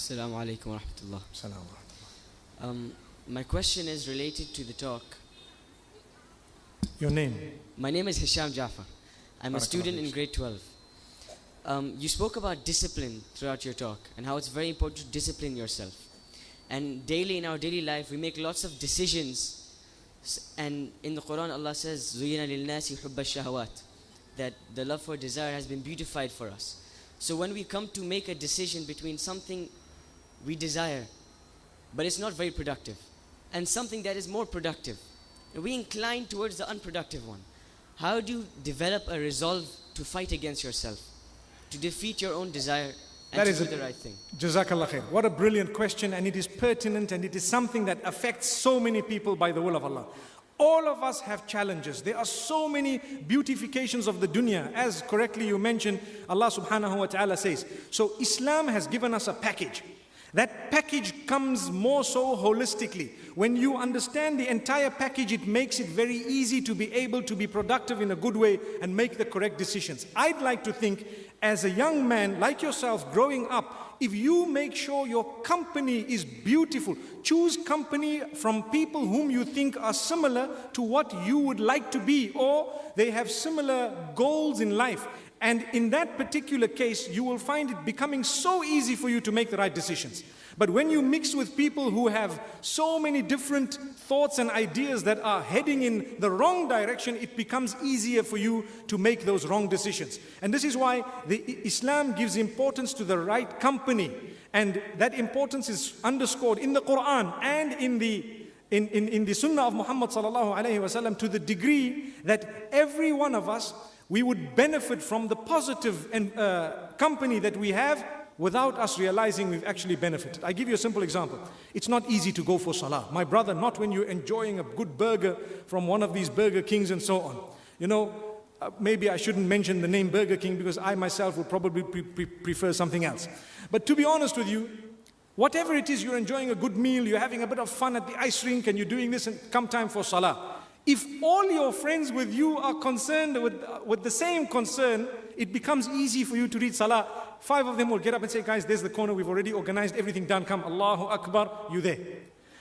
Assalamu alaikum wa rahmatullah. Salam. My question is related to the talk. Your name? My name is Hisham Jafar. I'm a student in grade 12. You spoke about discipline throughout your talk and how it's very important to discipline yourself. And daily, in our daily life, we make lots of decisions. And in the Quran, Allah says, زُيِّنَ لِلنَّاسِ حُبَّ الشَّهَوَاتِ, that the love for desire has been beautified for us. So when we come to make a decision between something we desire, but it's not very productive, and something that is more productive, we incline towards the unproductive one. How do you develop a resolve to fight against yourself, to defeat your own desire and to do the right thing? Jazakallah khair. What a brilliant question, and it is pertinent, and it is something that affects so many people by the will of Allah. All of us have challenges. There are so many beautifications of the dunya. As correctly you mentioned, Allah subhanahu wa ta'ala says. So Islam has given us a package. That package comes more so holistically. When you understand the entire package, it makes it very easy to be able to be productive in a good way and make the correct decisions. I'd like to think, as a young man like yourself growing up, if you make sure your company is beautiful, choose company from people whom you think are similar to what you would like to be, or they have similar goals in life. And in that particular case, you will find it becoming so easy for you to make the right decisions. But when you mix with people who have so many different thoughts and ideas that are heading in the wrong direction, it becomes easier for you to make those wrong decisions. And this is why Islam gives importance to the right company. And that importance is underscored in the Quran and in the Sunnah of Muhammad sallallahu alaihi wasallam, to the degree that every one of us, we would benefit from the positive company that we have without us realizing we've actually benefited. I give you a simple example. It's not easy to go for salah. My brother, not when you're enjoying a good burger from one of these Burger Kings and so on. You know, maybe I shouldn't mention the name Burger King because I myself would probably prefer something else. But to be honest with you, whatever it is, you're enjoying a good meal, you're having a bit of fun at the ice rink and you're doing this, and come time for salah. If all your friends with you are concerned with the same concern, it becomes easy for you to read salah. 5 of them will get up and say, guys, there's the corner, we've already organized everything done, come, Allahu Akbar, you there.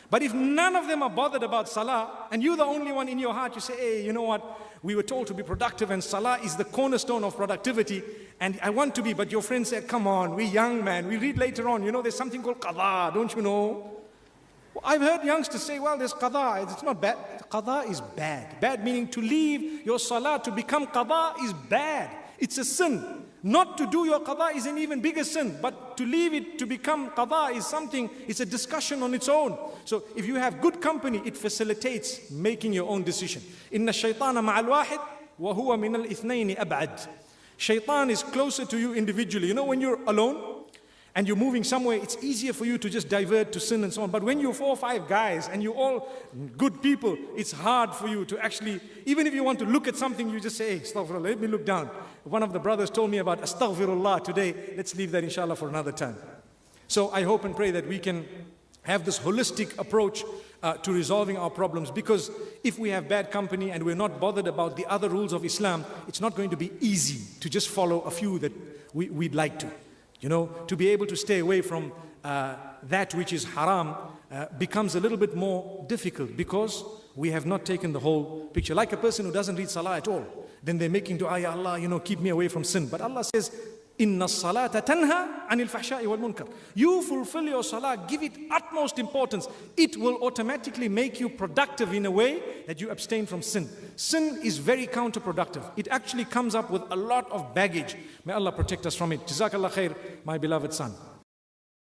But if none of them are bothered about salah, and you're the only one in your heart, you say, hey, you know what, we were told to be productive, and salah is the cornerstone of productivity, and I want to be, but your friend said, come on, we're young, man, we read later on, you know, there's something called qada, don't you know? I've heard youngsters say, well, there's qada, it's not bad. Qada is bad. Bad meaning to leave your salah to become qada is bad. It's a sin. Not to do your qada is an even bigger sin. But to leave it to become qada is something, it's a discussion on its own. So if you have good company, it facilitates making your own decision. Inna shaytana ma'al wahid wa huwa min al-ithnayni ab'ad. Shaitan is closer to you individually. You know, when you're alone, and you're moving somewhere, it's easier for you to just divert to sin and so on. But when you're 4 or 5 guys and you're all good people, it's hard for you to actually, even if you want to look at something, you just say, hey, astaghfirullah, let me look down. One of the brothers told me about astaghfirullah today. Let's leave that inshallah for another time. So I hope and pray that we can have this holistic approach to resolving our problems, because if we have bad company and we're not bothered about the other rules of Islam, it's not going to be easy to just follow a few that we'd like to. You know, to be able to stay away from that which is haram becomes a little bit more difficult, because we have not taken the whole picture. Like a person who doesn't read salah at all, then they're making dua, Ya Allah, you know, keep me away from sin. But Allah says, Inna salata tanha anil fahsha'i wal munkar. You fulfill your salah, give it utmost importance. It will automatically make you productive in a way that you abstain from sin. Sin is very counterproductive. It actually comes up with a lot of baggage. May Allah protect us from it. Jazakallah khair, my beloved son.